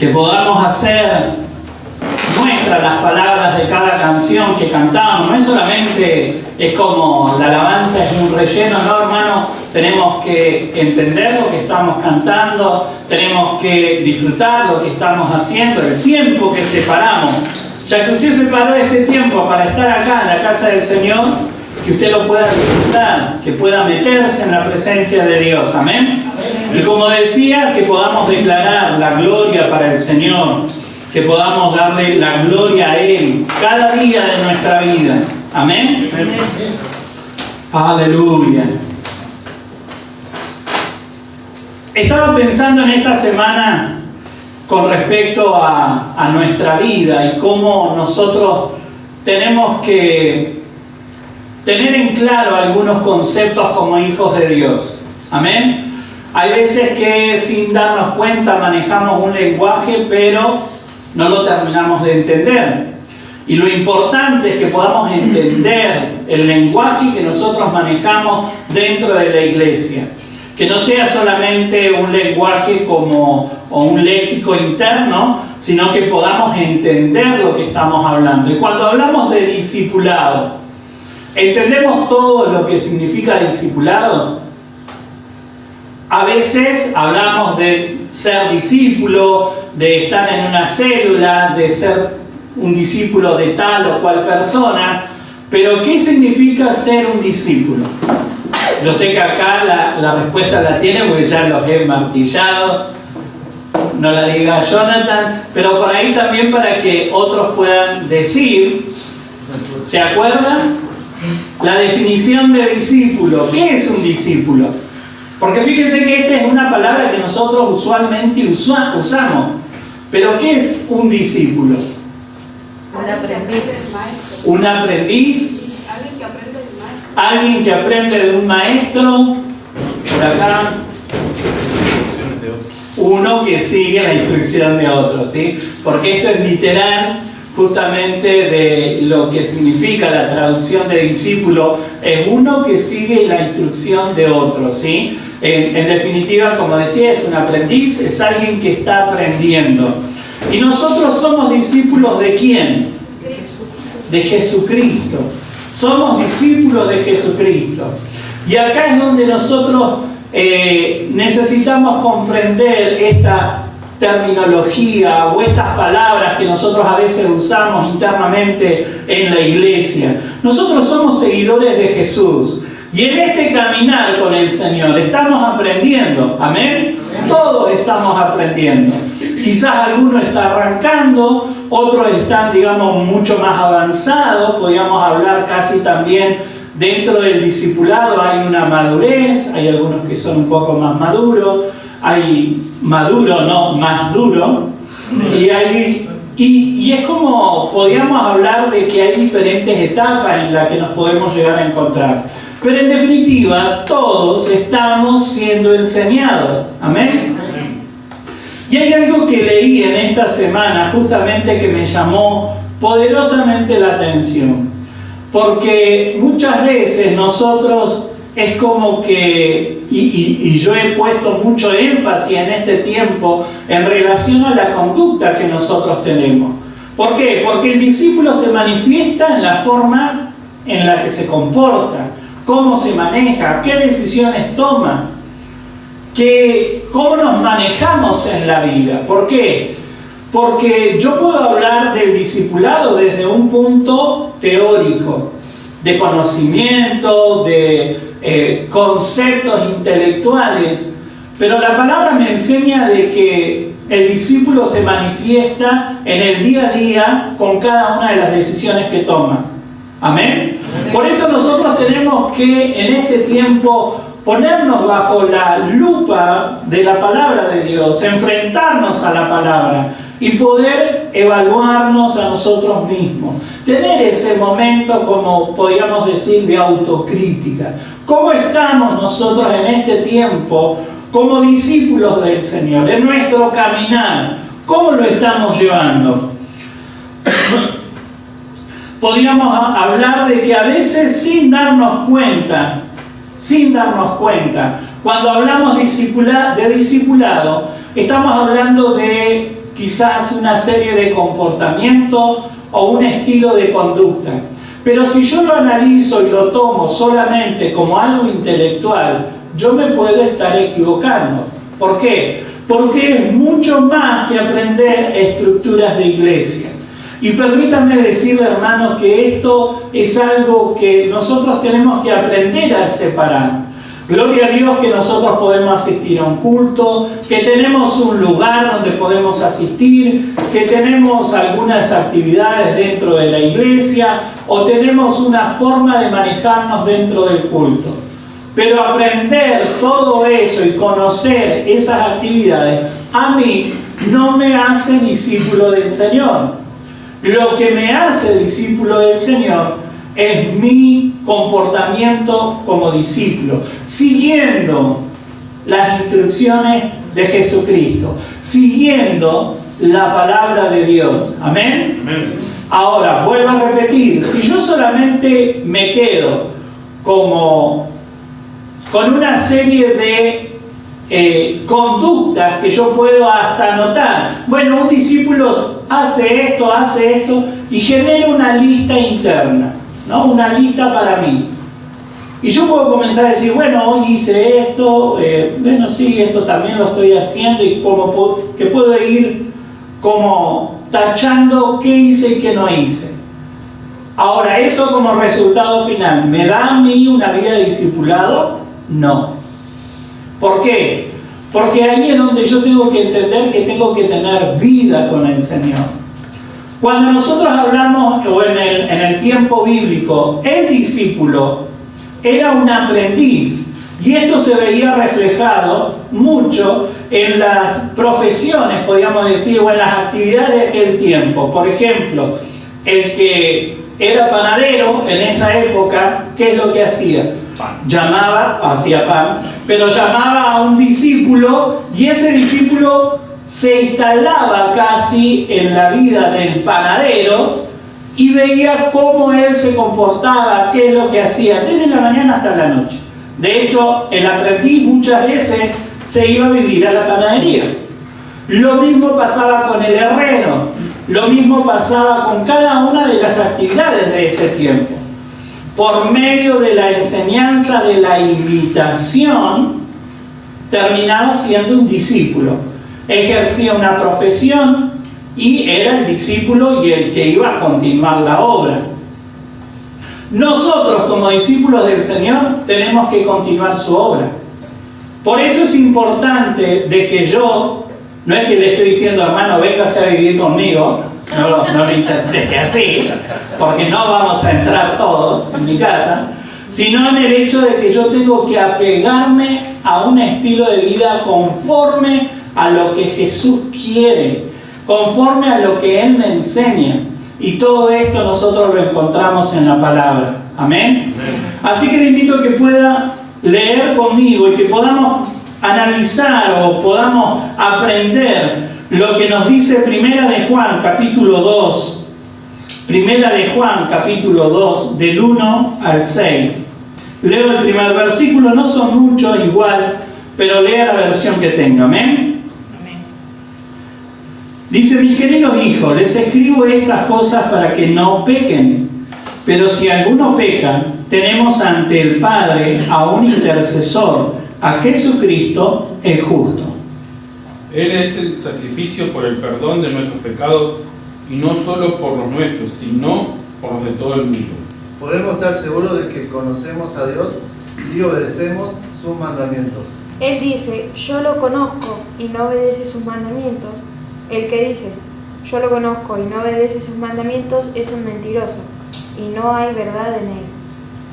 que podamos hacer nuestras las palabras de cada canción que cantamos. No es solamente, es como la alabanza es un relleno, no, hermano, tenemos que entender lo que estamos cantando, tenemos que disfrutar lo que estamos haciendo, el tiempo que separamos. Ya que usted separó este tiempo para estar acá en la casa del Señor, que usted lo pueda disfrutar, que pueda meterse en la presencia de Dios. Amén. Y como decía, que podamos declarar la gloria para el Señor, que podamos darle la gloria a Él cada día de nuestra vida. Amén. Aleluya. Estaba pensando en esta semana con respecto a nuestra vida y cómo nosotros tenemos que tener en claro algunos conceptos como hijos de Dios. Amén. Hay veces que sin darnos cuenta manejamos un lenguaje, pero no lo terminamos de entender. Y lo importante es que podamos entender el lenguaje que nosotros manejamos dentro de la iglesia. Que no sea solamente un lenguaje o un léxico interno, sino que podamos entender lo que estamos hablando. Y cuando hablamos de discipulado, ¿entendemos todo lo que significa discipulado? A veces hablamos de ser discípulo, de estar en una célula, de ser un discípulo de tal o cual persona, pero ¿qué significa ser un discípulo? Yo sé que acá la respuesta la tiene porque ya los he martillado, no la diga Jonathan, pero por ahí también para que otros puedan decir, ¿se acuerdan? La definición de discípulo. ¿Qué es un discípulo? Porque fíjense que esta es una palabra que nosotros usualmente usamos. Pero ¿qué es un discípulo? Un aprendiz. Un aprendiz. Alguien que aprende de un maestro. Por acá. Uno que sigue la instrucción de otro, ¿sí? Porque esto es literal justamente de lo que significa la traducción de discípulo. Es uno que sigue la instrucción de otro, ¿sí? En definitiva, como decía, es un aprendiz, es alguien que está aprendiendo. ¿Y nosotros somos discípulos de quién? De Jesucristo. Somos discípulos de Jesucristo. Y acá es donde nosotros necesitamos comprender esta terminología o estas palabras que nosotros a veces usamos internamente en la iglesia. Nosotros somos seguidores de Jesús. Y en este caminar con el Señor estamos aprendiendo. ¿Amén? Todos estamos aprendiendo. Quizás alguno está arrancando, otros están, digamos, mucho más avanzados. Podríamos hablar casi también dentro del discipulado. Hay una madurez, hay algunos que son un poco más maduros, hay maduro, no, más duro. Y es como, podríamos hablar de que hay diferentes etapas en las que nos podemos llegar a encontrar. Pero en definitiva, todos estamos siendo enseñados. ¿Amén? Y hay algo que leí en esta semana justamente que me llamó poderosamente la atención. Porque muchas veces nosotros es como que, y yo he puesto mucho énfasis en este tiempo en relación a la conducta que nosotros tenemos. ¿Por qué? Porque el discípulo se manifiesta en la forma en la que se comporta, cómo se maneja, qué decisiones toma, cómo nos manejamos en la vida. ¿Por qué? Porque yo puedo hablar del discipulado desde un punto teórico, de conocimiento, de conceptos intelectuales, pero la palabra me enseña de que el discípulo se manifiesta en el día a día con cada una de las decisiones que toma. ¿Amén? Por eso nosotros tenemos que en este tiempo ponernos bajo la lupa de la palabra de Dios, enfrentarnos a la palabra y poder evaluarnos a nosotros mismos. Tener ese momento, como podríamos decir, de autocrítica. ¿Cómo estamos nosotros en este tiempo como discípulos del Señor? En nuestro caminar, ¿cómo lo estamos llevando? Podríamos hablar de que a veces sin darnos cuenta, cuando hablamos de discipulado, estamos hablando de quizás una serie de comportamientos o un estilo de conducta. Pero si yo lo analizo y lo tomo solamente como algo intelectual, yo me puedo estar equivocando. ¿Por qué? Porque es mucho más que aprender estructuras de iglesia. Y permítanme decirle, hermanos, que esto es algo que nosotros tenemos que aprender a separar. Gloria a Dios que nosotros podemos asistir a un culto, que tenemos un lugar donde podemos asistir, que tenemos algunas actividades dentro de la iglesia o tenemos una forma de manejarnos dentro del culto. Pero aprender todo eso y conocer esas actividades a mí no me hace discípulo del Señor. Lo que me hace discípulo del Señor es mi comportamiento como discípulo, siguiendo las instrucciones de Jesucristo, siguiendo la palabra de Dios. ¿Amén? Amén. Ahora, vuelvo a repetir, si yo solamente me quedo con una serie de conductas que yo puedo hasta anotar. Bueno, un discípulo hace esto y genera una lista interna, ¿no? Una lista para mí. Y yo puedo comenzar a decir, bueno, hoy hice esto, bueno, sí, esto también lo estoy haciendo, y que puedo ir como tachando qué hice y qué no hice. Ahora, ¿eso como resultado final me da a mí una vida de discipulado? No. ¿Por qué? Porque ahí es donde yo tengo que entender que tengo que tener vida con el Señor. Cuando nosotros hablamos, o en el tiempo bíblico, el discípulo era un aprendiz. Y esto se veía reflejado mucho en las profesiones, podríamos decir, o en las actividades de aquel tiempo. Por ejemplo, el que era panadero en esa época, ¿qué es lo que hacía? Hacía pan, pero llamaba a un discípulo y ese discípulo se instalaba casi en la vida del panadero y veía cómo él se comportaba, qué es lo que hacía, desde la mañana hasta la noche. De hecho, el aprendiz muchas veces se iba a vivir a la panadería. Lo mismo pasaba con el herrero, lo mismo pasaba con cada una de las actividades de ese tiempo. Por medio de la enseñanza de la imitación, terminaba siendo un discípulo. Ejercía una profesión y era el discípulo y el que iba a continuar la obra. Nosotros, como discípulos del Señor, tenemos que continuar su obra. Por eso es importante de que yo, no es que le estoy diciendo, hermano, véngase a vivir conmigo, no lo interprete así, porque no vamos a entrar todos en mi casa, sino en el hecho de que yo tengo que apegarme a un estilo de vida conforme a lo que Jesús quiere, conforme a lo que Él me enseña. Y todo esto nosotros lo encontramos en la palabra. ¿Amén? Así que le invito a que pueda leer conmigo y que podamos analizar o podamos aprender lo que nos dice Primera de Juan, capítulo 2. Primera de Juan, capítulo 2, del 1 al 6. Leo el primer versículo, no son muchos igual, pero lea la versión que tenga. ¿Amén? Amén. Dice: mis queridos hijos, les escribo estas cosas para que no pequen. Pero si alguno peca, tenemos ante el Padre a un intercesor, a Jesucristo el justo. Él es el sacrificio por el perdón de nuestros pecados, y no solo por los nuestros, sino por los de todo el mundo. Podemos estar seguros de que conocemos a Dios si obedecemos sus mandamientos. Él dice, yo lo conozco y no obedece sus mandamientos. El que dice, yo lo conozco y no obedece sus mandamientos es un mentiroso, y no hay verdad en él.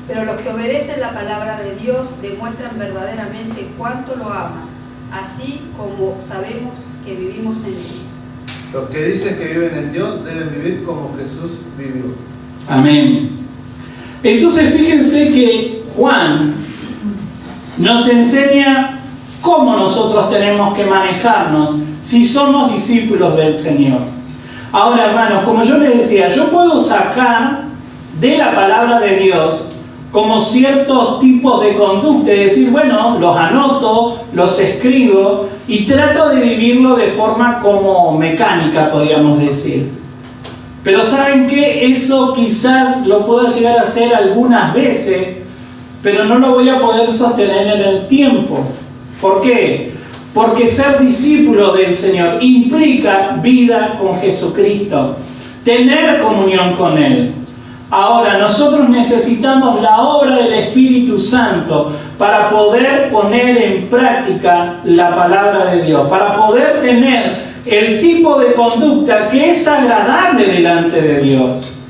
Pero los que obedecen la palabra de Dios demuestran verdaderamente cuánto lo aman, así como sabemos que vivimos en él. Los que dicen que viven en Dios deben vivir como Jesús vivió. Amén. Entonces fíjense que Juan nos enseña cómo nosotros tenemos que manejarnos si somos discípulos del Señor. Ahora, hermanos, como yo les decía, yo puedo sacar de la palabra de Dios como ciertos tipos de conducta, es decir, bueno, los anoto, los escribo y trato de vivirlo de forma como mecánica, podríamos decir. Pero ¿saben qué? Eso quizás lo puedo llegar a hacer algunas veces, pero no lo voy a poder sostener en el tiempo. ¿Por qué? Porque ser discípulo del Señor implica vida con Jesucristo, tener comunión con Él. Ahora, nosotros necesitamos la obra del Espíritu Santo para poder poner en práctica la palabra de Dios, para poder tener el tipo de conducta que es agradable delante de Dios.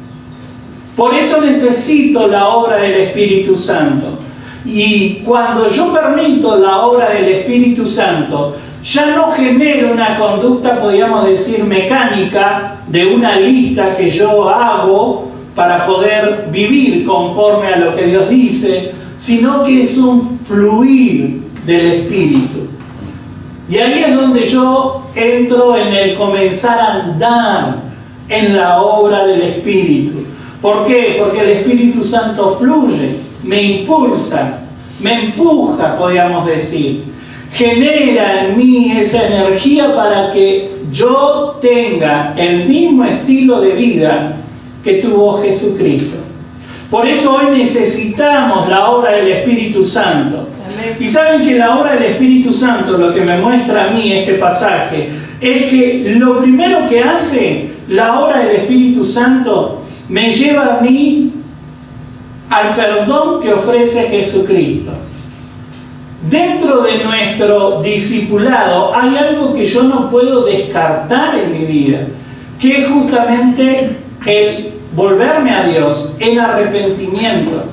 Por eso necesito la obra del Espíritu Santo. Y cuando yo permito la obra del Espíritu Santo, ya no genero una conducta, podríamos decir, mecánica de una lista que yo hago para poder vivir conforme a lo que Dios dice, sino que es un fluir del Espíritu. Y ahí es donde yo entro en el comenzar a andar en la obra del Espíritu. ¿Por qué? Porque el Espíritu Santo fluye, me impulsa, me empuja, podríamos decir. Genera en mí esa energía para que yo tenga el mismo estilo de vida que tuvo Jesucristo. Por eso hoy necesitamos la obra del Espíritu Santo. Y saben que la obra del Espíritu Santo, lo que me muestra a mí este pasaje, es que lo primero que hace la obra del Espíritu Santo me lleva a mí al perdón que ofrece Jesucristo. Dentro de nuestro discipulado hay algo que yo no puedo descartar en mi vida, que es justamente el volverme a Dios en arrepentimiento.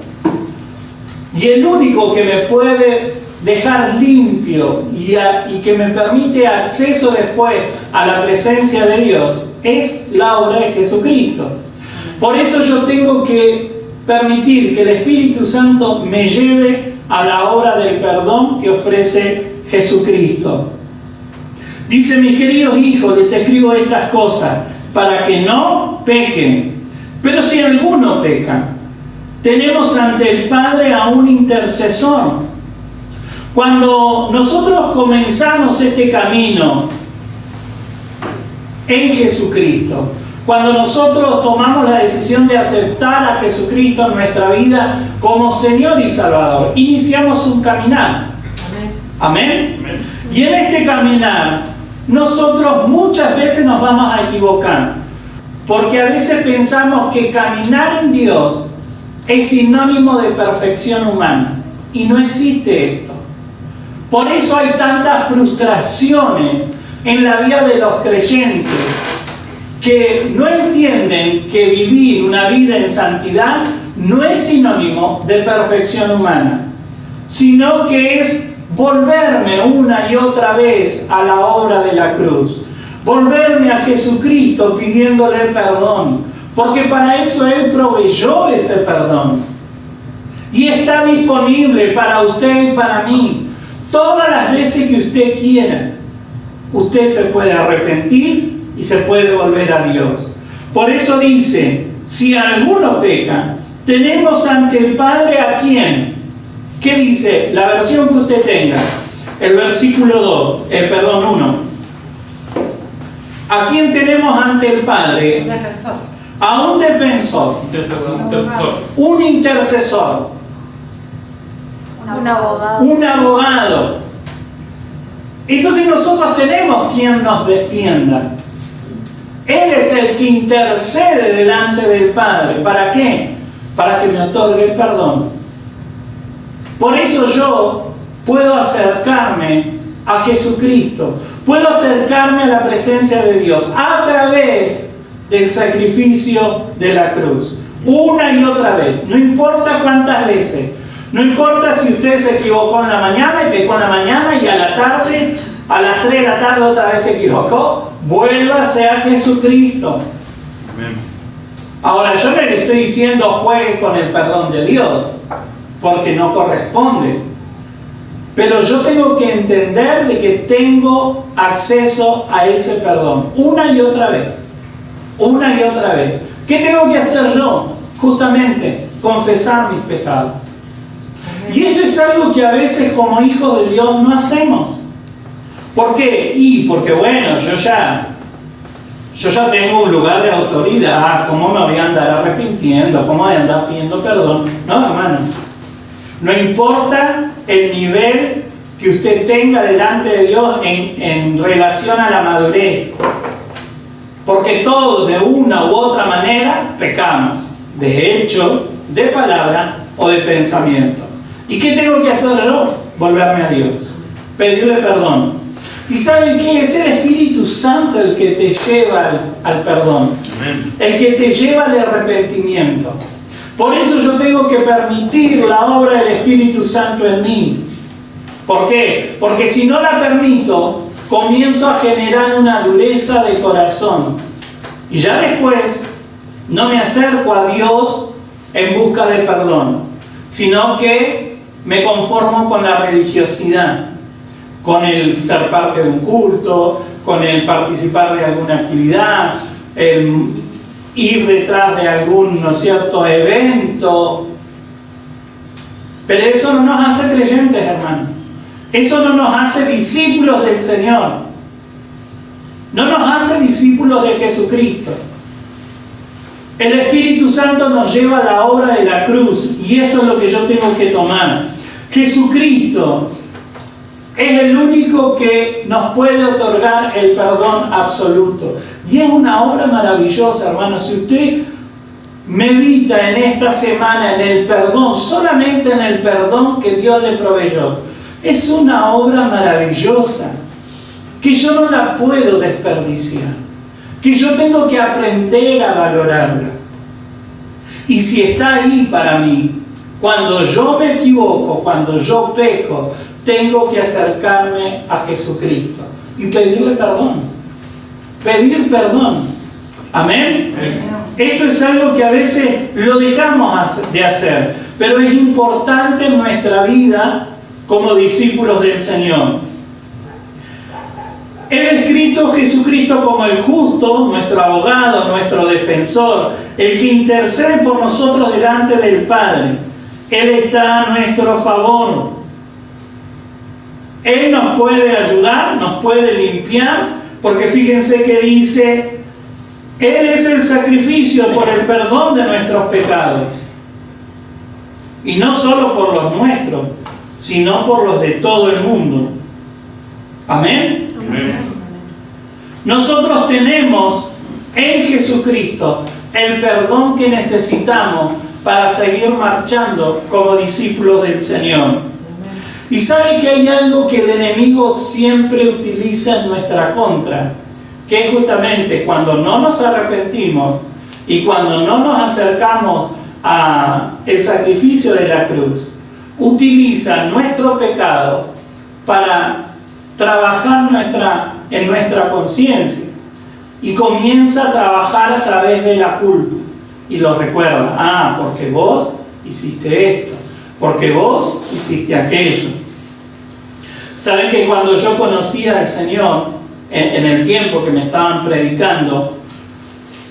Y el único que me puede dejar limpio y que me permite acceso después a la presencia de Dios es la obra de Jesucristo. Por eso yo tengo que permitir que el Espíritu Santo me lleve a la obra del perdón que ofrece Jesucristo. Dice: mis queridos hijos, les escribo estas cosas para que no pequen. Pero si alguno peca, tenemos ante el Padre a un intercesor. Cuando nosotros comenzamos este camino en Jesucristo, cuando nosotros tomamos la decisión de aceptar a Jesucristo en nuestra vida como Señor y Salvador, iniciamos un caminar. Amén. Amén. Y en este caminar, nosotros muchas veces nos vamos a equivocar, porque a veces pensamos que caminar en Dios es sinónimo de perfección humana, y no existe esto. Por eso hay tantas frustraciones en la vida de los creyentes, que no entienden que vivir una vida en santidad no es sinónimo de perfección humana, sino que es volverme una y otra vez a la obra de la cruz, volverme a Jesucristo pidiéndole perdón, porque para eso Él proveyó ese perdón y está disponible para usted y para mí todas las veces que usted quiera. Usted se puede arrepentir y se puede volver a Dios. Por eso dice: si alguno peca, tenemos ante el Padre a quién. ¿Qué dice? La versión que usted tenga, el versículo 1. ¿A quién tenemos ante el Padre? Un defensor. A un defensor. Un intercesor. Un abogado. Un abogado. Entonces nosotros tenemos quien nos defienda. Él es el que intercede delante del Padre. ¿Para qué? Para que me otorgue el perdón. Por eso yo puedo acercarme a Jesucristo. Puedo acercarme a la presencia de Dios a través del sacrificio de la cruz. Una y otra vez. No importa cuántas veces. No importa si usted se equivocó en la mañana y pecó en la mañana y a la tarde, a las 3 de la tarde otra vez se equivocó. Vuélvase a Jesucristo. Amén. Ahora, yo no le estoy diciendo juegue con el perdón de Dios, porque no corresponde. Pero yo tengo que entender de que tengo acceso a ese perdón. Una y otra vez. Una y otra vez. ¿Qué tengo que hacer yo? Justamente confesar mis pecados. Y esto es algo que a veces como hijos de Dios no hacemos. ¿Por qué? Porque bueno, yo ya tengo un lugar de autoridad. ¿Cómo me voy a andar arrepintiendo? ¿Cómo voy a andar pidiendo perdón? No, hermano. No importa el nivel que usted tenga delante de Dios en relación a la madurez. Porque todos de una u otra manera pecamos. De hecho, de palabra o de pensamiento. ¿Y qué tengo que hacer yo? Volverme a Dios. Pedirle perdón. ¿Y saben qué? Es el Espíritu Santo el que te lleva al perdón. El que te lleva al arrepentimiento. Por eso yo tengo que permitir la obra del Espíritu Santo en mí. ¿Por qué? Porque si no la permito, comienzo a generar una dureza de corazón. Y ya después no me acerco a Dios en busca de perdón, sino que me conformo con la religiosidad, con el ser parte de un culto, con el participar de alguna actividad, el ir detrás de algún, ¿no es cierto?, evento. Pero eso no nos hace creyentes, hermanos. Eso no nos hace discípulos del Señor. No nos hace discípulos de Jesucristo. El Espíritu Santo nos lleva a la obra de la cruz, y esto es lo que yo tengo que tomar. Jesucristo es el único que nos puede otorgar el perdón absoluto. Y es una obra maravillosa, hermanos. Si usted medita en esta semana en el perdón, solamente en el perdón que Dios le proveyó, es una obra maravillosa que yo no la puedo desperdiciar, que yo tengo que aprender a valorarla. Y si está ahí para mí, cuando yo me equivoco, cuando yo peco, tengo que acercarme a Jesucristo y pedirle perdón. Pedir perdón. Amén. Esto es algo que a veces lo dejamos de hacer, pero es importante en nuestra vida como discípulos del Señor. He descrito a Jesucristo como el justo, nuestro abogado, nuestro defensor, el que intercede por nosotros delante del Padre. Él está a nuestro favor. Él nos puede ayudar, nos puede limpiar, porque fíjense que dice, Él es el sacrificio por el perdón de nuestros pecados. Y no solo por los nuestros, sino por los de todo el mundo. Amén. Amén. Nosotros tenemos en Jesucristo el perdón que necesitamos para seguir marchando como discípulos del Señor. Y sabe que hay algo que el enemigo siempre utiliza en nuestra contra, que es justamente cuando no nos arrepentimos y cuando no nos acercamos al sacrificio de la cruz, utiliza nuestro pecado para trabajar en nuestra conciencia y comienza a trabajar a través de la culpa y lo recuerda, porque vos hiciste esto, porque vos hiciste aquello. Saben que cuando yo conocía al Señor en el tiempo que me estaban predicando,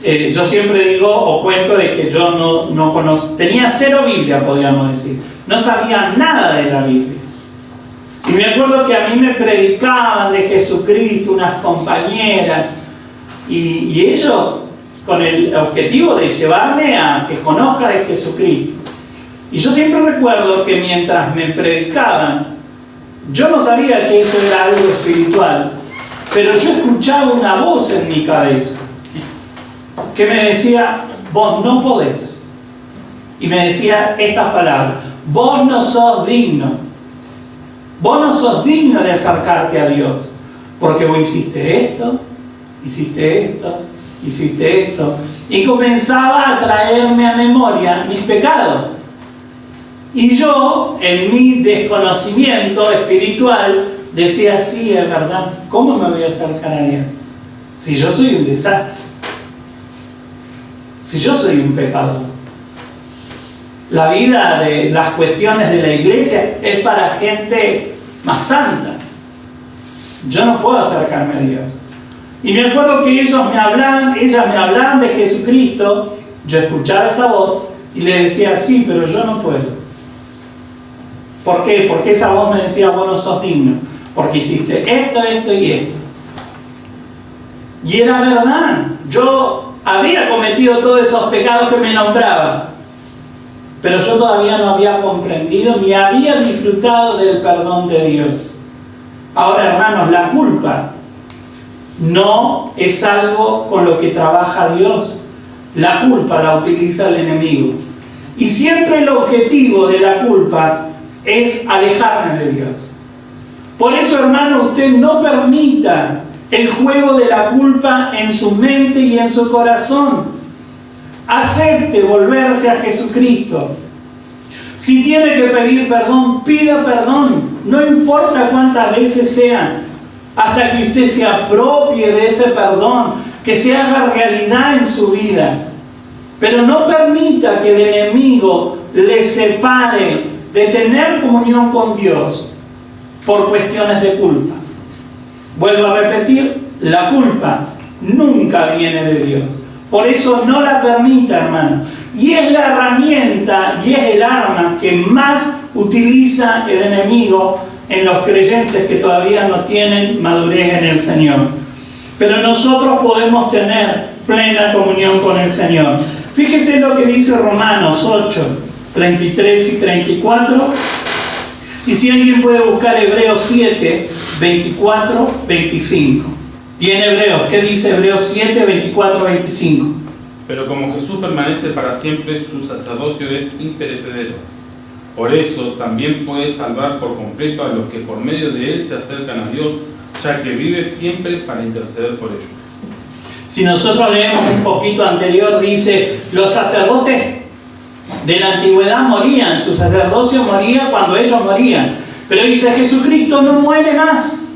yo siempre digo o cuento de que yo no conocía, tenía cero Biblia, podríamos decir, no sabía nada de la Biblia. Y me acuerdo que a mí me predicaban de Jesucristo unas compañeras y ellos con el objetivo de llevarme a que conozca de Jesucristo. Y yo siempre recuerdo que mientras me predicaban, yo no sabía que eso era algo espiritual, pero yo escuchaba una voz en mi cabeza que me decía, vos no podés. Y me decía estas palabras, vos no sos digno. Vos no sos digno de acercarte a Dios, porque vos hiciste esto, hiciste esto, hiciste esto. Y comenzaba a traerme a memoria mis pecados. Y yo, en mi desconocimiento espiritual, decía, sí, es verdad, ¿cómo me voy a acercar a Dios? Si yo soy un desastre, si yo soy un pecador. La vida de las cuestiones de la iglesia es para gente más santa. Yo no puedo acercarme a Dios. Y me acuerdo que ellas me hablaban de Jesucristo, yo escuchaba esa voz Y le decía, sí, pero yo no puedo. ¿Por qué? Porque esa voz me decía, vos no sos digno, porque hiciste esto, esto y esto. Y era verdad, yo había cometido todos esos pecados que me nombraba, pero yo todavía no había comprendido ni había disfrutado del perdón de Dios. Ahora, hermanos, la culpa no es algo con lo que trabaja Dios. La culpa la utiliza el enemigo. Y siempre el objetivo de la culpa es alejarme de Dios. Por eso, hermano, usted no permita el juego de la culpa en su mente y en su corazón. Acepte volverse a Jesucristo. Si tiene que pedir perdón, pida perdón. No importa cuántas veces sea, hasta que usted se apropie de ese perdón, que se haga realidad en su vida. Pero no permita que el enemigo le separe de tener comunión con Dios por cuestiones de culpa. Vuelvo a repetir, la culpa nunca viene de Dios. Por eso no la permita, hermano. Y es la herramienta y es el arma que más utiliza el enemigo en los creyentes que todavía no tienen madurez en el Señor. Pero nosotros podemos tener plena comunión con el Señor. Fíjese lo que dice Romanos 8, 33 y 34. Y si alguien puede buscar Hebreos 7, 24, 25. Tiene Hebreos. ¿Qué dice Hebreos 7, 24, 25? Pero como Jesús permanece para siempre, su sacerdocio es imperecedero. Por eso también puede salvar por completo a los que por medio de él se acercan a Dios, ya que vive siempre para interceder por ellos. Si nosotros leemos un poquito anterior, dice, los sacerdotes de la antigüedad morían, su sacerdocio moría cuando ellos morían. Pero dice, Jesucristo no muere más.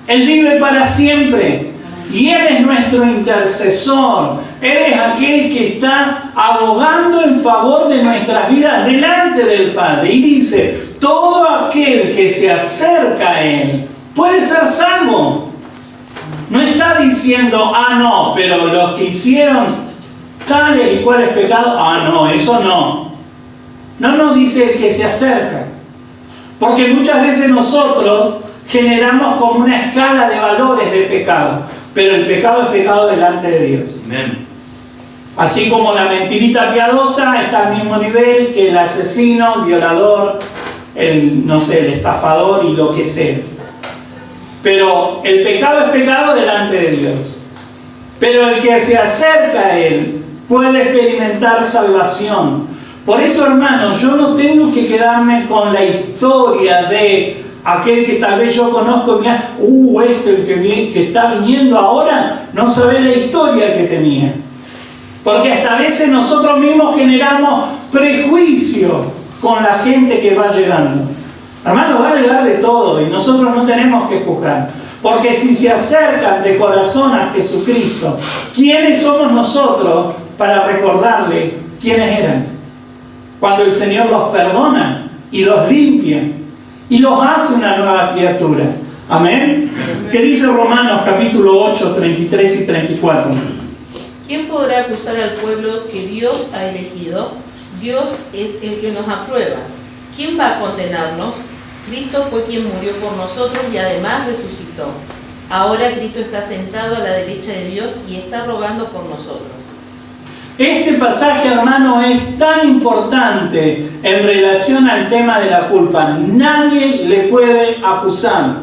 Él vive para siempre. Y Él es nuestro intercesor. Él es aquel que está abogando en favor de nuestras vidas delante del Padre. Y dice, todo aquel que se acerca a Él puede ser salvo. No está diciendo, no, pero los que hicieron tales y cuales pecados, no, eso no. No dice el que se acerca. Porque muchas veces nosotros generamos como una escala de valores de pecado. Pero el pecado es pecado delante de Dios. Amén. Así como la mentirita piadosa está al mismo nivel que el asesino, el violador, el estafador y lo que sea. Pero el pecado es pecado delante de Dios. Pero el que se acerca a Él puede experimentar salvación. Por eso, hermanos, yo no tengo que quedarme con la historia de aquel que tal vez yo conozco y el que está viniendo ahora, no sabe la historia que tenía. Porque hasta a veces nosotros mismos generamos prejuicio con la gente que va llegando. Hermano, va a llegar de todo y nosotros no tenemos que juzgar. Porque si se acercan de corazón a Jesucristo, ¿quiénes somos nosotros para recordarle quiénes eran? Cuando el Señor los perdona y los limpia y los hace una nueva criatura. Amén. ¿Qué dice Romanos capítulo 8, 33 y 34? ¿Quién podrá acusar al pueblo que Dios ha elegido? Dios es el que nos aprueba. ¿Quién va a condenarnos? Cristo fue quien murió por nosotros y además resucitó. Ahora Cristo está sentado a la derecha de Dios y está rogando por nosotros. Este pasaje, hermano, es tan importante en relación al tema de la culpa. Nadie le puede acusar.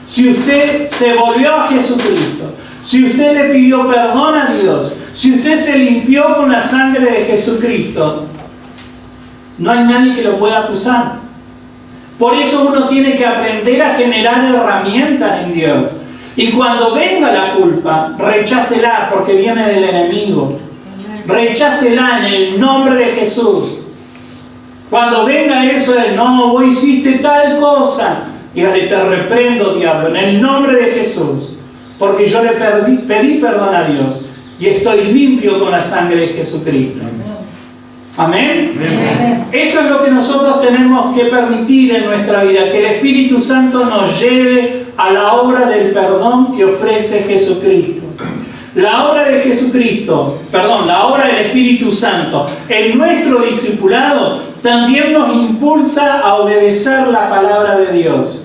Si usted se volvió a Jesucristo, si usted le pidió perdón a Dios, si usted se limpió con la sangre de Jesucristo, no hay nadie que lo pueda acusar. Por eso uno tiene que aprender a generar herramientas en Dios. Y cuando venga la culpa, rechácela porque viene del enemigo. Rechácela en el nombre de Jesús. Cuando venga eso de no, vos hiciste tal cosa, dígale, te reprendo, diablo, en el nombre de Jesús, porque yo le pedí perdón a Dios y estoy limpio con la sangre de Jesucristo. Amén. Amén. Esto es lo que nosotros tenemos que permitir en nuestra vida, que el Espíritu Santo nos lleve a la obra del perdón que ofrece Jesucristo. la obra de Jesucristo, la obra del Espíritu Santo en nuestro discipulado también nos impulsa a obedecer la palabra de Dios.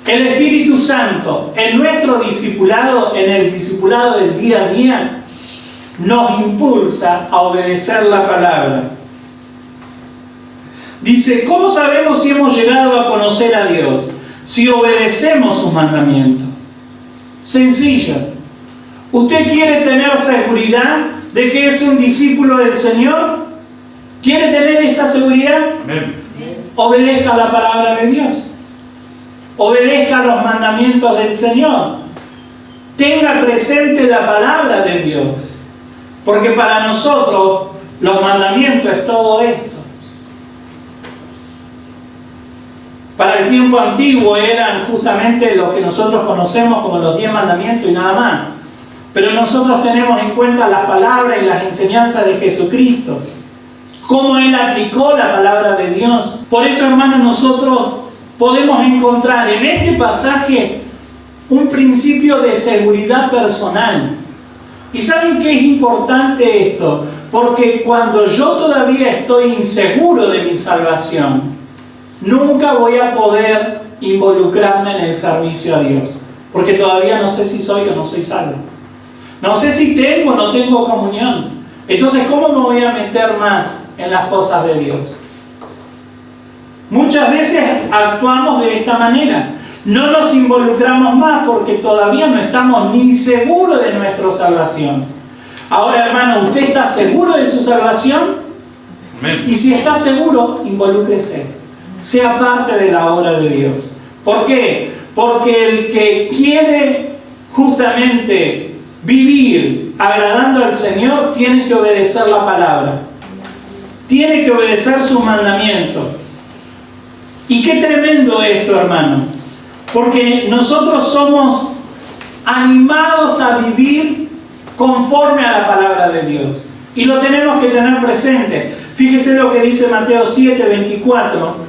El Espíritu Santo en nuestro discipulado, en el discipulado del día a día, nos impulsa a obedecer la palabra. Dice, ¿cómo sabemos si hemos llegado a conocer a Dios? Si obedecemos sus mandamientos. Sencillo. ¿Usted quiere tener seguridad de que es un discípulo del Señor? ¿Quiere tener esa seguridad? Amén. Obedezca la palabra de Dios. Obedezca los mandamientos del Señor. Tenga presente la palabra de Dios. Porque para nosotros los mandamientos es todo esto. Para el tiempo antiguo eran justamente lo que nosotros conocemos como los 10 mandamientos y nada más. Pero nosotros tenemos en cuenta las palabras y las enseñanzas de Jesucristo. Cómo Él aplicó la palabra de Dios. Por eso, hermanos, nosotros podemos encontrar en este pasaje un principio de seguridad personal. ¿Y saben qué es importante esto? Porque cuando yo todavía estoy inseguro de mi salvación, nunca voy a poder involucrarme en el servicio a Dios. Porque todavía no sé si soy o no soy salvo. No sé si tengo o no tengo comunión. Entonces, ¿cómo me voy a meter más en las cosas de Dios? Muchas veces actuamos de esta manera. No nos involucramos más porque todavía no estamos ni seguros de nuestra salvación. Ahora, hermano, ¿usted está seguro de su salvación? Amén. Y si está seguro, involúcrese. Sea parte de la obra de Dios. ¿Por qué? Porque el que quiere justamente vivir agradando al Señor tiene que obedecer la palabra. Tiene que obedecer sus mandamientos. Y qué tremendo esto, hermano. Porque nosotros somos animados a vivir conforme a la palabra de Dios. Y lo tenemos que tener presente. Fíjese lo que dice Mateo 7, 24.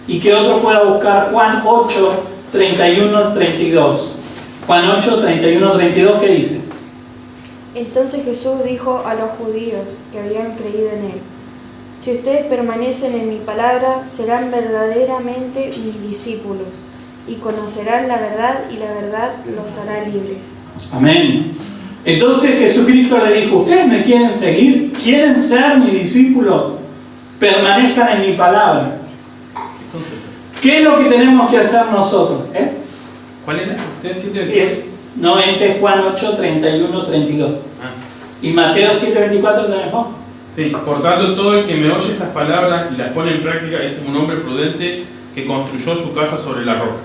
Y que otro pueda buscar Juan 8, 31, 32. Juan 8, 31, 32, ¿qué dice? Entonces Jesús dijo a los judíos que habían creído en Él: si ustedes permanecen en mi palabra, serán verdaderamente mis discípulos, y conocerán la verdad, y la verdad los hará libres. Amén. Entonces Jesucristo le dijo, ¿ustedes me quieren seguir? ¿Quieren ser mi discípulo? Permanezcan en mi palabra. ¿Qué es lo que tenemos que hacer nosotros? ¿Cuál era? Ese es Juan 8, 31, 32. Y Mateo 7, 24 tenemos. Sí, por tanto, todo el que me oye estas palabras y las pone en práctica es como un hombre prudente que construyó su casa sobre la roca.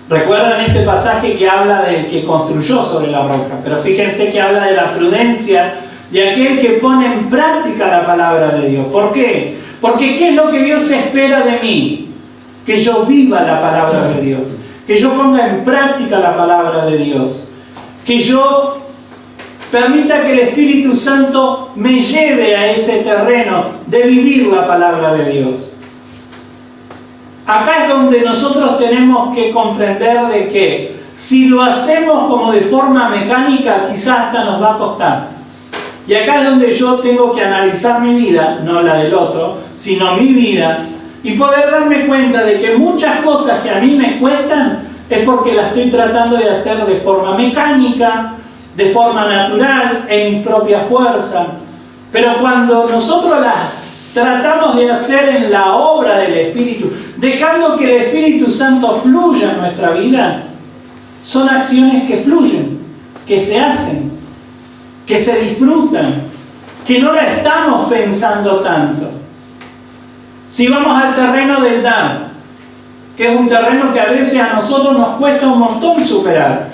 Recuerdan este pasaje que habla del que construyó sobre la roca, pero fíjense que habla de la prudencia de aquel que pone en práctica la palabra de Dios. ¿Por qué? Porque ¿qué es lo que Dios espera de mí? Que yo viva la palabra de Dios, que yo ponga en práctica la palabra de Dios, que yo permita que el Espíritu Santo me lleve a ese terreno de vivir la palabra de Dios. Acá es donde nosotros tenemos que comprender de que si lo hacemos como de forma mecánica, quizás hasta nos va a costar. Y acá es donde yo tengo que analizar mi vida, no la del otro, sino mi vida, y poder darme cuenta de que muchas cosas que a mí me cuestan es porque las estoy tratando de hacer de forma mecánica, de forma natural, en mi propia fuerza. Pero cuando nosotros las tratamos de hacer en la obra del Espíritu, dejando que el Espíritu Santo fluya en nuestra vida, son acciones que fluyen, que se hacen, que se disfrutan, que no la estamos pensando tanto. Si vamos al terreno del dar, que es un terreno que a veces a nosotros nos cuesta un montón superar,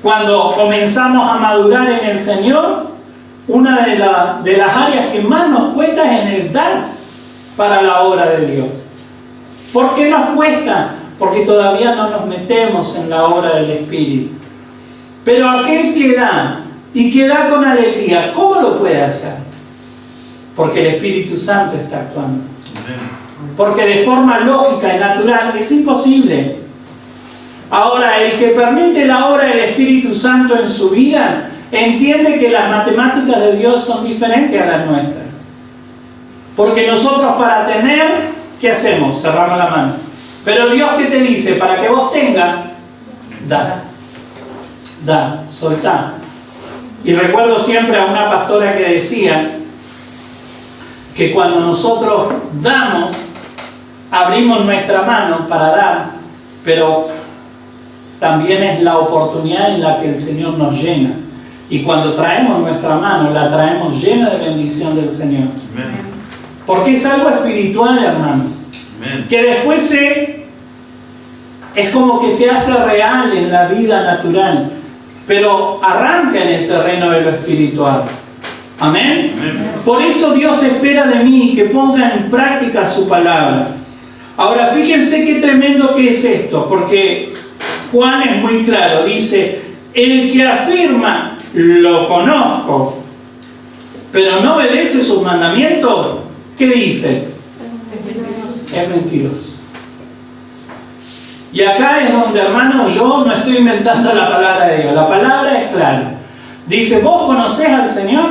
cuando comenzamos a madurar en el Señor, una de las áreas que más nos cuesta es en el dar para la obra de Dios. ¿Por qué nos cuesta? Porque todavía no nos metemos en la obra del Espíritu. Pero aquel que da, y que da con alegría, ¿cómo lo puede hacer? Porque el Espíritu Santo está actuando. Porque de forma lógica y natural es imposible. Ahora, el que permite la obra del Espíritu Santo en su vida, entiende que las matemáticas de Dios son diferentes a las nuestras. Porque nosotros para tener, ¿qué hacemos? Cerramos la mano. Pero Dios, ¿qué te dice? Para que vos tengas, da, soltá. Y recuerdo siempre a una pastora que decía que cuando nosotros damos, abrimos nuestra mano para dar, pero también es la oportunidad en la que el Señor nos llena. Y cuando traemos nuestra mano, la traemos llena de bendición del Señor. Amén. Porque es algo espiritual, hermano. Amén. Que después es como que se hace real en la vida natural, pero arranca en el terreno de lo espiritual. Amén. Amén. Por eso Dios espera de mí que ponga en práctica su palabra. Ahora fíjense qué tremendo que es esto, porque Juan es muy claro, dice, el que afirma, lo conozco, pero no obedece sus mandamientos, ¿qué dice? Es mentiroso. Y acá es donde, hermanos, yo no estoy inventando la palabra de Dios. La palabra es clara. Dice, vos conocés al Señor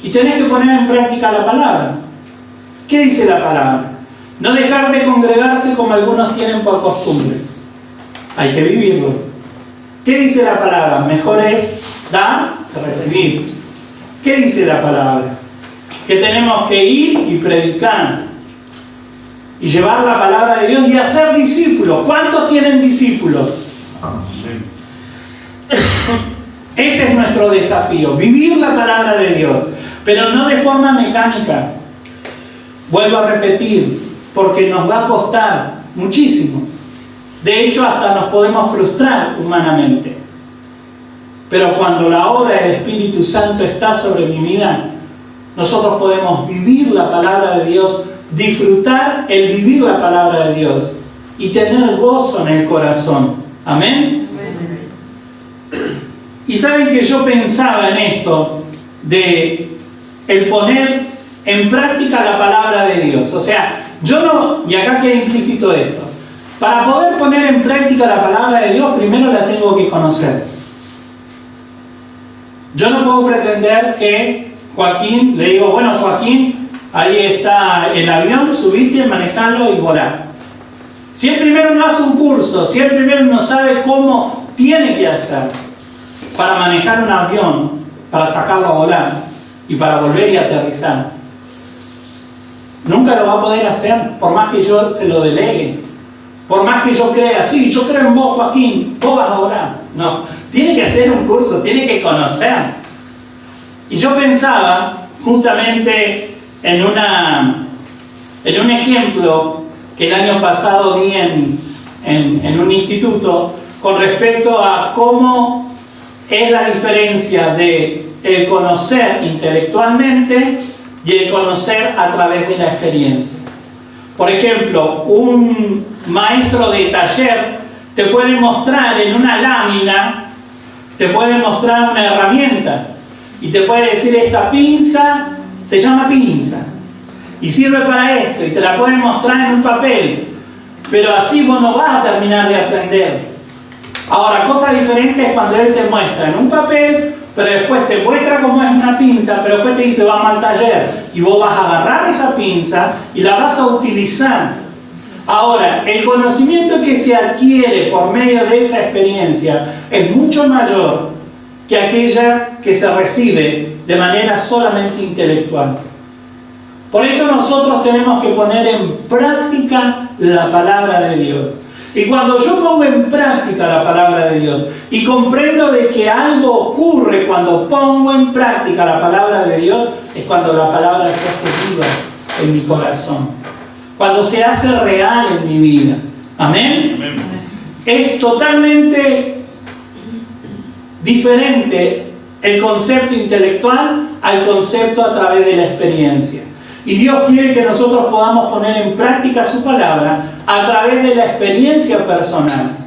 y tenés que poner en práctica la palabra. ¿Qué dice la palabra? No dejar de congregarse como algunos tienen por costumbre. Hay que vivirlo. ¿Qué dice la palabra? Mejor es dar que recibir. ¿Qué dice la palabra? Que tenemos que ir y predicar y llevar la palabra de Dios y hacer discípulos. ¿Cuántos tienen discípulos? Amén. Ese es nuestro desafío, vivir la palabra de Dios, pero no de forma mecánica. Vuelvo a repetir, porque nos va a costar muchísimo. De hecho, hasta nos podemos frustrar humanamente. Pero cuando la obra del Espíritu Santo está sobre mi vida, nosotros podemos vivir la palabra de Dios, disfrutar el vivir la palabra de Dios y tener gozo en el corazón. Amén. Y saben que yo pensaba en esto de el poner en práctica la palabra de Dios. O sea, yo no, y acá queda implícito esto, para poder poner en práctica la palabra de Dios, primero la tengo que conocer. Yo no puedo pretender que Joaquín, le digo, bueno Joaquín, ahí está el avión, subiste, manejarlo y volar. Si él primero no hace un curso, si él primero no sabe cómo tiene que hacer para manejar un avión, para sacarlo a volar y para volver y aterrizar, nunca lo va a poder hacer, por más que yo se lo delegue, por más que yo crea, sí, yo creo en vos Joaquín, vos vas a volar. No, tiene que hacer un curso, tiene que conocer. Y yo pensaba justamente en un ejemplo que el año pasado di en un instituto con respecto a cómo es la diferencia de el conocer intelectualmente y el conocer a través de la experiencia. Por ejemplo, un maestro de taller te puede mostrar en una lámina, te puede mostrar una herramienta y te puede decir, esta pinza se llama pinza y sirve para esto, y te la puede mostrar en un papel, pero así vos no vas a terminar de aprender. Ahora, cosa diferente es cuando él te muestra en un papel, pero después te muestra cómo es una pinza, pero después te dice, vamos al taller, y vos vas a agarrar esa pinza y la vas a utilizar. Ahora, el conocimiento que se adquiere por medio de esa experiencia es mucho mayor que aquella que se recibe de manera solamente intelectual. Por eso nosotros tenemos que poner en práctica la palabra de Dios. Y cuando yo pongo en práctica la palabra de Dios y comprendo de que algo ocurre cuando pongo en práctica la palabra de Dios, es cuando la palabra se hace viva en mi corazón, cuando se hace real en mi vida. ¿Amén? Amén. Es totalmente diferente el concepto intelectual al concepto a través de la experiencia. Y Dios quiere que nosotros podamos poner en práctica su palabra a través de la experiencia personal.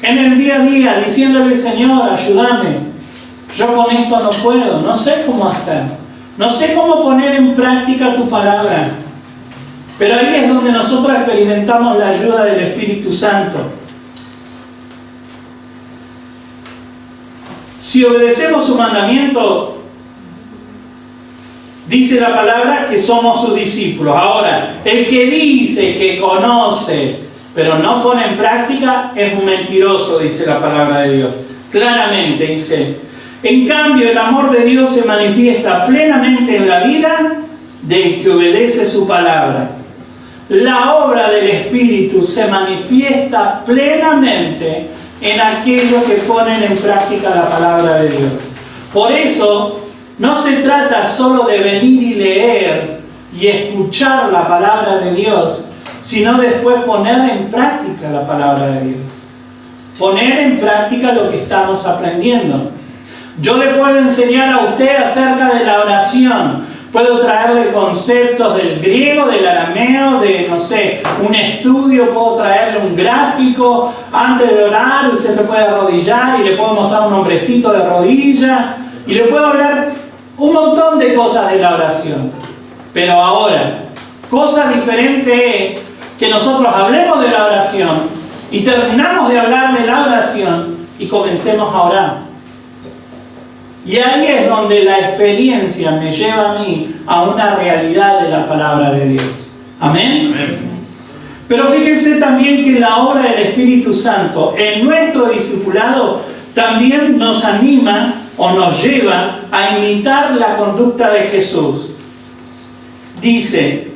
En el día a día, diciéndole, Señor, ayúdame. Yo con esto no puedo, no sé cómo hacer. No sé cómo poner en práctica tu palabra. Pero ahí es donde nosotros experimentamos la ayuda del Espíritu Santo. Si obedecemos su mandamiento, dice la palabra que somos sus discípulos. Ahora, el que dice que conoce, pero no pone en práctica, es un mentiroso, dice la palabra de Dios. Claramente dice, en cambio el amor de Dios se manifiesta plenamente en la vida del que obedece su palabra. La obra del Espíritu se manifiesta plenamente en aquellos que ponen en práctica la palabra de Dios. Por eso, no se trata solo de venir y leer y escuchar la palabra de Dios, sino después poner en práctica la palabra de Dios. Poner en práctica lo que estamos aprendiendo. Yo le puedo enseñar a usted acerca de la oración. Puedo traerle conceptos del griego, del arameo, de, no sé, un estudio. Puedo traerle un gráfico. Antes de orar, usted se puede arrodillar y le puedo mostrar un hombrecito de rodilla. Y le puedo hablar un montón de cosas de la oración. Pero ahora, cosa diferente es que nosotros hablemos de la oración y terminamos de hablar de la oración y comencemos a orar. Y ahí es donde la experiencia me lleva a mí a una realidad de la palabra de Dios. ¿Amén? Amén. Pero fíjense también que la obra del Espíritu Santo en nuestro discipulado también nos anima o nos lleva a imitar la conducta de Jesús. Dice,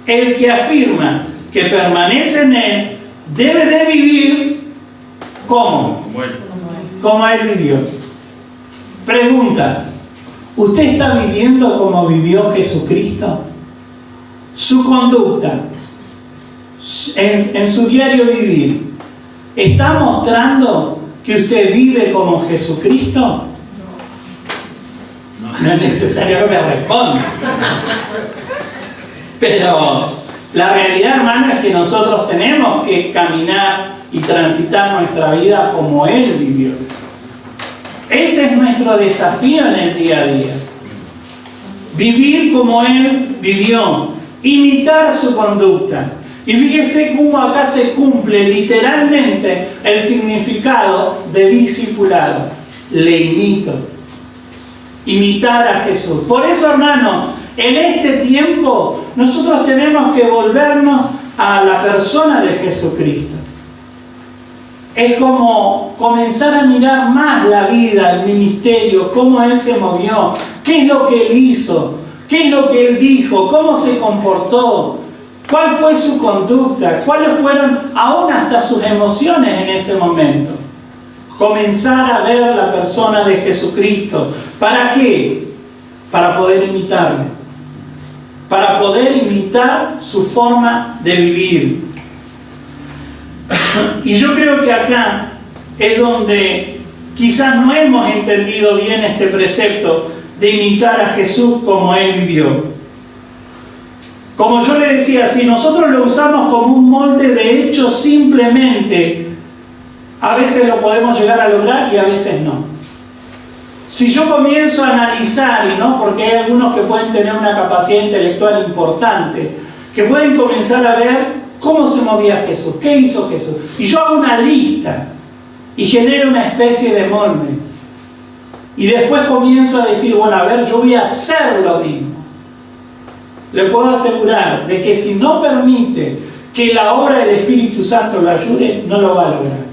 el que afirma que permanece en Él debe de vivir ¿cómo? Bueno. Como Él vivió. Pregunta, ¿usted está viviendo como vivió Jesucristo? Su conducta en su diario vivir ¿está mostrando que usted vive como Jesucristo? No es necesario que me responda. Pero la realidad, hermano, es que nosotros tenemos que caminar y transitar nuestra vida como Él vivió. Ese es nuestro desafío en el día a día. Vivir como Él vivió, imitar su conducta. Y fíjese cómo acá se cumple literalmente el significado de discipulado. Le imito. Imitar a Jesús. Por eso, hermano, en este tiempo nosotros tenemos que volvernos a la persona de Jesucristo. Es como comenzar a mirar más la vida, el ministerio, cómo Él se movió, qué es lo que Él hizo, qué es lo que Él dijo, cómo se comportó, cuál fue su conducta, cuáles fueron aún hasta sus emociones en ese momento. Comenzar a ver la persona de Jesucristo. ¿Para qué? Para poder imitarle. Para poder imitar su forma de vivir. Y yo creo que acá es donde quizás no hemos entendido bien este precepto de imitar a Jesús como Él vivió. Como yo le decía, si nosotros lo usamos como un molde de hecho simplemente, a veces lo podemos llegar a lograr y a veces no. Si yo comienzo a analizar, y no, porque hay algunos que pueden tener una capacidad intelectual importante, que pueden comenzar a ver cómo se movía Jesús, qué hizo Jesús. Y yo hago una lista y genero una especie de molde. Y después comienzo a decir, bueno, a ver, yo voy a hacer lo mismo. Le puedo asegurar de que si no permite que la obra del Espíritu Santo lo ayude, no lo va a lograr.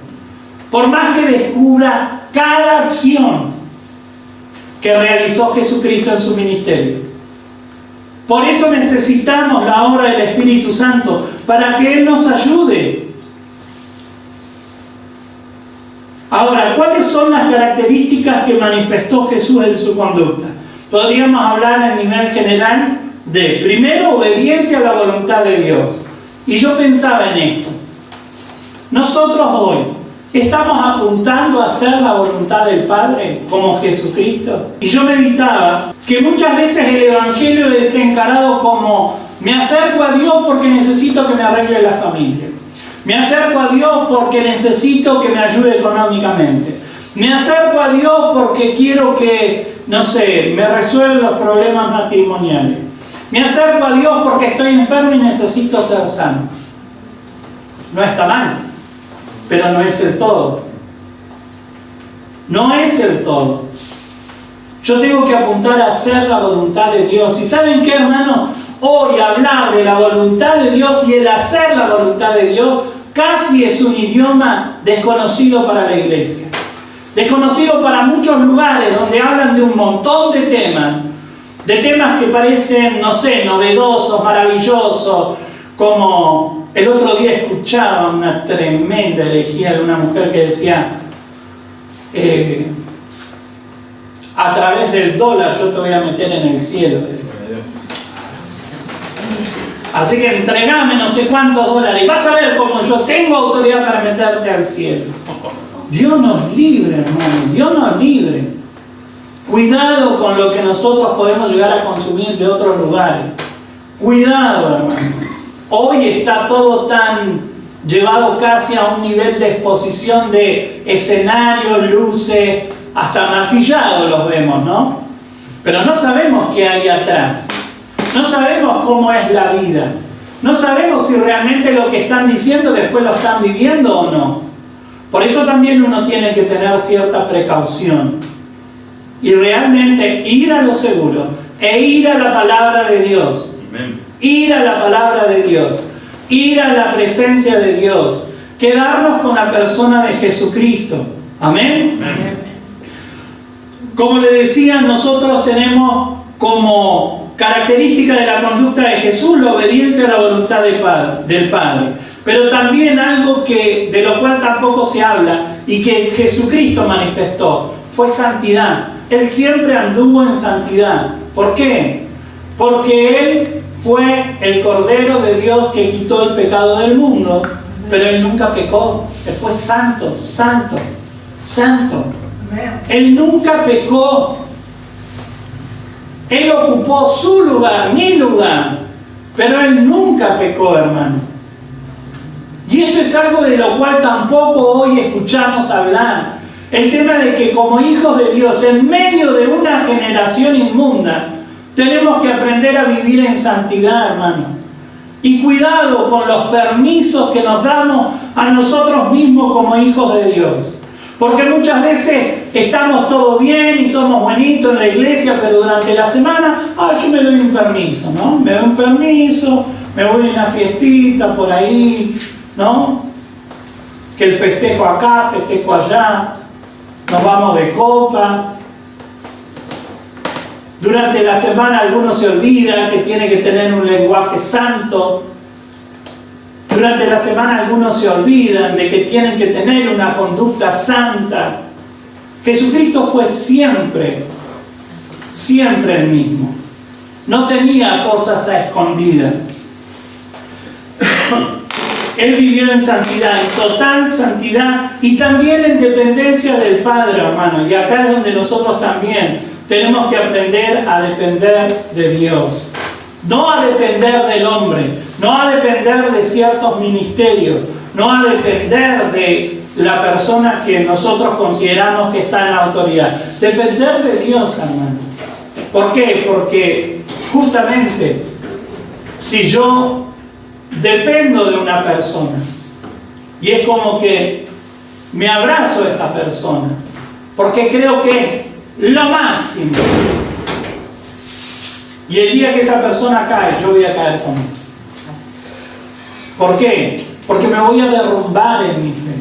Por más que descubra cada acción que realizó Jesucristo en su ministerio. Por eso necesitamos la obra del Espíritu Santo, para que Él nos ayude. Ahora, ¿cuáles son las características que manifestó Jesús en su conducta? Podríamos hablar a nivel general de, primero, obediencia a la voluntad de Dios. Y yo pensaba en esto. Nosotros hoy estamos apuntando a hacer la voluntad del Padre como Jesucristo. Y yo meditaba que muchas veces el Evangelio es encarado como: me acerco a Dios porque necesito que me arregle la familia. Me acerco a Dios porque necesito que me ayude económicamente. Me acerco a Dios porque quiero que, no sé, me resuelva los problemas matrimoniales. Me acerco a Dios porque estoy enfermo y necesito ser sano. No está mal, pero no es el todo. no es el todo. Yo tengo que apuntar a hacer la voluntad de Dios. ¿Y saben qué, hermano? Hoy hablar de la voluntad de Dios y el hacer la voluntad de Dios casi es un idioma desconocido para la iglesia. Desconocido para muchos lugares donde hablan de un montón de temas que parecen, no sé, novedosos, maravillosos, como el otro día escuchaba una tremenda herejía de una mujer que decía, a través del dólar yo te voy a meter en el cielo. Así que entregame no sé cuántos dólares y vas a ver cómo yo tengo autoridad para meterte al cielo. Dios nos libre, hermano, Dios nos libre. Cuidado con lo que nosotros podemos llegar a consumir de otros lugares. Cuidado, hermano. Hoy está todo tan llevado casi a un nivel de exposición de escenarios, luces, hasta maquillados los vemos, ¿no? Pero no sabemos qué hay atrás. No sabemos cómo es la vida. No sabemos si realmente lo que están diciendo después lo están viviendo o no. Por eso también uno tiene que tener cierta precaución. Y realmente ir a lo seguro e ir a la palabra de Dios. Amén. Ir a la palabra de Dios. Ir a la presencia de Dios. Quedarnos con la persona de Jesucristo. Amén. Amén. Como le decía, nosotros tenemos como característica de la conducta de Jesús la obediencia a la voluntad del Padre. Pero también algo de lo cual tampoco se habla y que Jesucristo manifestó fue santidad. Él siempre anduvo en santidad. ¿Por qué? Porque Él fue el Cordero de Dios que quitó el pecado del mundo, pero Él nunca pecó. Él fue santo, santo, santo. Él nunca pecó. Él ocupó su lugar, mi lugar, pero Él nunca pecó, hermano. Y esto es algo de lo cual tampoco hoy escuchamos hablar. El tema de que como hijos de Dios, en medio de una generación inmunda, tenemos que aprender a vivir en santidad, hermano. Y cuidado con los permisos que nos damos a nosotros mismos como hijos de Dios. Porque muchas veces estamos todo bien y somos buenitos en la iglesia, pero durante la semana, yo me doy un permiso, ¿no? Me doy un permiso, me voy a una fiestita por ahí, ¿no? Que el festejo acá, festejo allá, nos vamos de copa. Durante la semana algunos se olvidan que tiene que tener un lenguaje santo. Durante la semana algunos se olvidan de que tienen que tener una conducta santa. Jesucristo fue siempre el mismo. No tenía cosas a escondidas. Él vivió en santidad, en total santidad y también en dependencia del Padre, hermano. Y acá es donde nosotros también tenemos que aprender a depender de Dios. No a depender del hombre, no a depender de ciertos ministerios, no a depender de la persona que nosotros consideramos que está en autoridad. Depender de Dios, hermano. ¿Por qué? Porque justamente si yo dependo de una persona y es como que me abrazo a esa persona porque creo que es lo máximo, y el día que esa persona cae, yo voy a caer con él. ¿Por qué? Porque me voy a derrumbar en mi fe.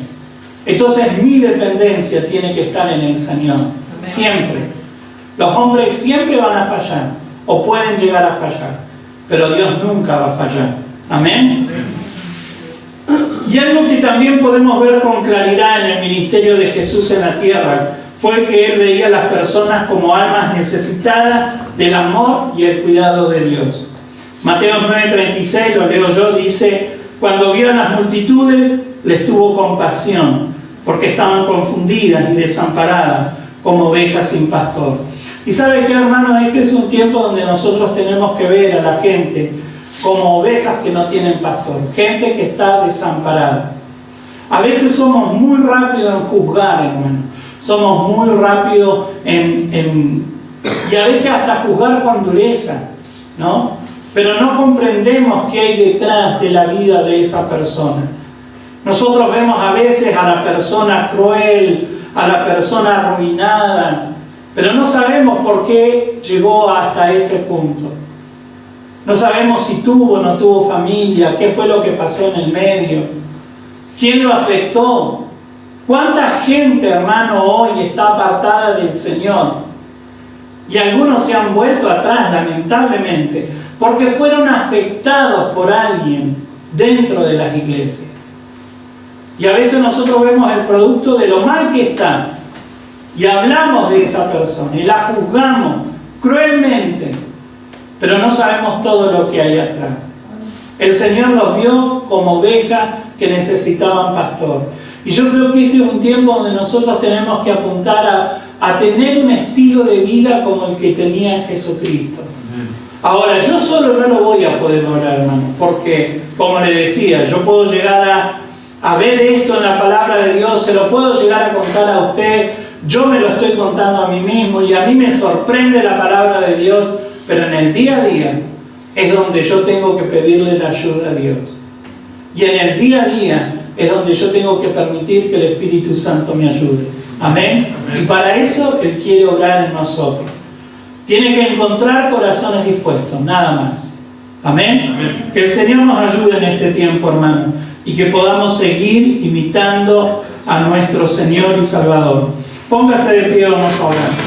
Entonces mi dependencia tiene que estar en el Señor. Siempre. Los hombres siempre van a fallar, o pueden llegar a fallar, pero Dios nunca va a fallar. Amén. Y algo que también podemos ver con claridad en el ministerio de Jesús en la tierra fue que Él veía a las personas como almas necesitadas del amor y el cuidado de Dios. Mateo 9:36, lo leo yo, dice: cuando vio a las multitudes, les tuvo compasión, porque estaban confundidas y desamparadas como ovejas sin pastor. Y ¿sabe qué, hermano? Este es un tiempo donde nosotros tenemos que ver a la gente como ovejas que no tienen pastor, gente que está desamparada. A veces somos muy rápidos en juzgar, hermano. Somos muy rápidos y a veces hasta juzgar con dureza, ¿no? Pero no comprendemos qué hay detrás de la vida de esa persona. Nosotros vemos a veces a la persona cruel, a la persona arruinada, pero no sabemos por qué llegó hasta ese punto. No sabemos si tuvo o no tuvo familia, qué fue lo que pasó en el medio, quién lo afectó. ¿Cuánta gente, hermano, hoy está apartada del Señor? Y algunos se han vuelto atrás, lamentablemente, porque fueron afectados por alguien dentro de las iglesias. Y a veces nosotros vemos el producto de lo mal que está y hablamos de esa persona y la juzgamos cruelmente, pero no sabemos todo lo que hay atrás. El Señor los vio como ovejas que necesitaban pastor. Y yo creo que este es un tiempo donde nosotros tenemos que apuntar a tener un estilo de vida como el que tenía Jesucristo. Ahora, yo solo no lo voy a poder lograr, hermano, porque, como le decía, yo puedo llegar a ver esto en la palabra de Dios, se lo puedo llegar a contar a usted, yo me lo estoy contando a mí mismo y a mí me sorprende la palabra de Dios, pero en el día a día es donde yo tengo que pedirle la ayuda a Dios. Y en el día a día es donde yo tengo que permitir que el Espíritu Santo me ayude. Amén. Y para eso Él quiere obrar en nosotros. Tiene que encontrar corazones dispuestos, nada más. Amén. Amén. Que el Señor nos ayude en este tiempo, hermano, y que podamos seguir imitando a nuestro Señor y Salvador. Póngase de pie, vamos a orar.